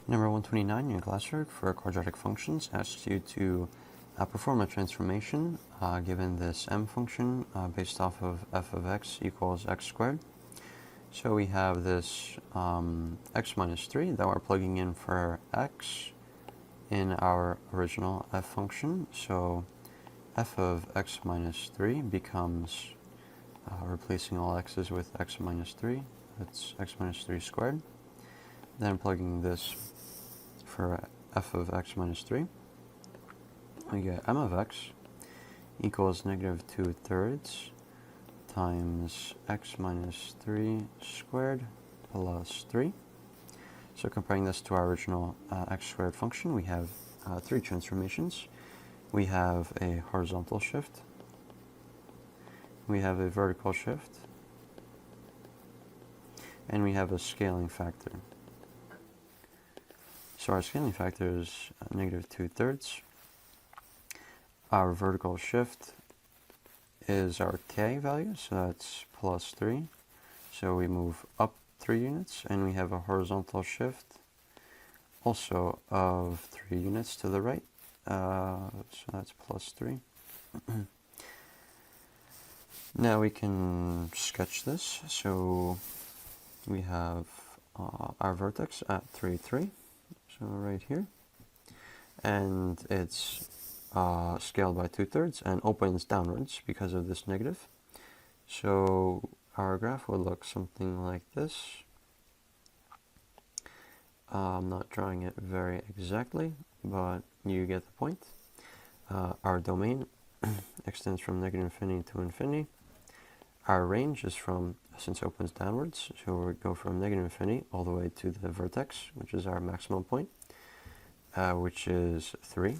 Number 129 in your classwork for quadratic functions asks you to perform a transformation given this m function based off of f of x equals x squared. So we have this x minus 3 that we're plugging in for x in our original f function. So f of x minus 3 becomes, replacing all x's with x minus 3, that's x minus 3 squared. Then plugging this for f of x minus 3, we get m of x equals negative 2/3 times x minus 3 squared plus 3. So comparing this to our original x squared function, we have three transformations. We have a horizontal shift, we have a vertical shift, and we have a scaling factor. So our scaling factor is negative 2/3. Our vertical shift is our k value, so that's plus 3. So we move up 3 units, and we have a horizontal shift also of 3 units to the right. So that's plus 3. Now we can sketch this. So we have our vertex at 3, 3. So right here. And it's scaled by 2/3 and opens downwards because of this negative. So our graph would look something like this. I'm not drawing it very exactly, but you get the point. Our domain extends from negative infinity to infinity. Our range is from, since it opens downwards, so we go from negative infinity all the way to the vertex, which is our maximum point, which is 3.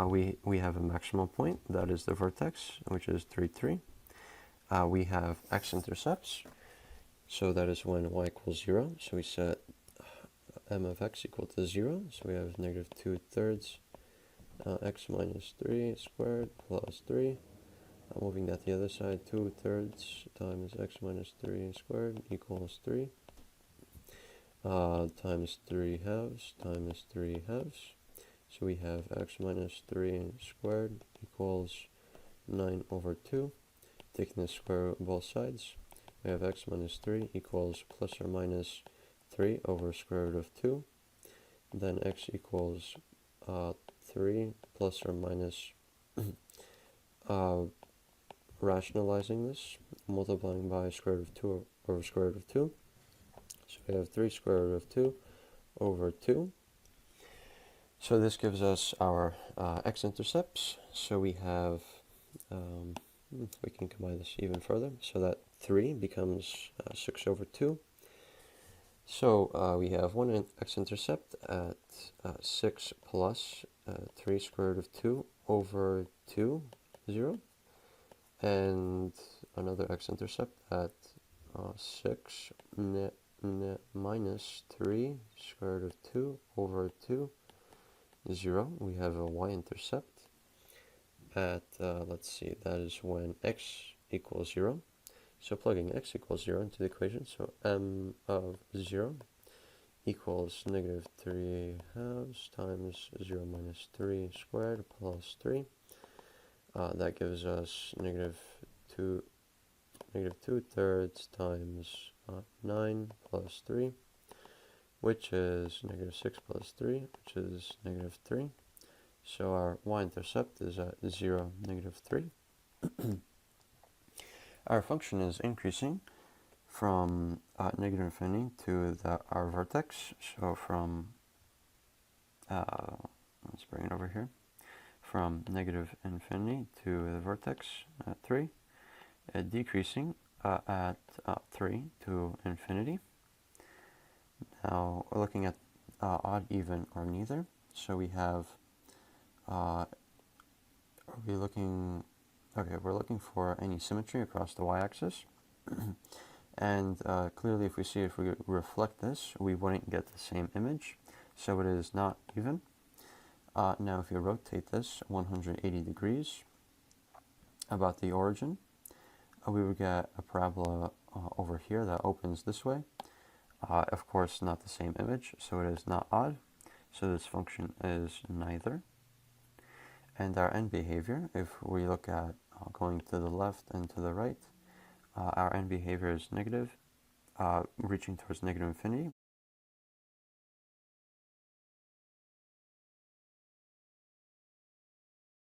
We have a maximum point, that is the vertex, which is 3, 3. We have x-intercepts, so that is when y equals 0. So we set m of x equal to 0. So we have negative 2/3 x minus 3 squared plus 3. Moving that to the other side, 2/3 times x minus 3 squared equals 3. Times 3 halves times 3 halves. So we have x minus 3 squared equals 9/2. Taking the square root of both sides, we have x minus 3 equals plus or minus 3 over square root of 2. Then x equals 3 plus or minus, rationalizing this, multiplying by square root of 2 over square root of 2. So we have 3 square root of 2 over 2. So this gives us our x-intercepts. So we have, we can combine this even further, so that 3 becomes 6/2. So we have one x-intercept at 6 plus 3 square root of 2 over 2, 0. And another x-intercept at 6 minus 3 square root of 2 over 2, 0. We have a y-intercept at, let's see, that is when x equals 0. So plugging x equals 0 into the equation, so m of 0 equals negative 3 halves times 0 minus 3 squared plus 3. That gives us negative 2/3 times 9 plus 3, which is negative 6 plus 3, which is negative 3. So our y-intercept is at 0, negative 3. Our function is increasing from negative infinity to our vertex. So from, let's bring it over here, from negative infinity to the vertex at 3, decreasing at 3 to infinity. Now we're looking at odd, even, or neither. So we have, we're looking for any symmetry across the y-axis. And clearly if we reflect this, we wouldn't get the same image. So it is not even. Now if you rotate this 180 degrees about the origin, we would get a parabola over here that opens this way, Of course, not the same image, so it is not odd. So this function is neither. And our end behavior, if we look at going to the left and to the right, our end behavior is negative, reaching towards negative infinity.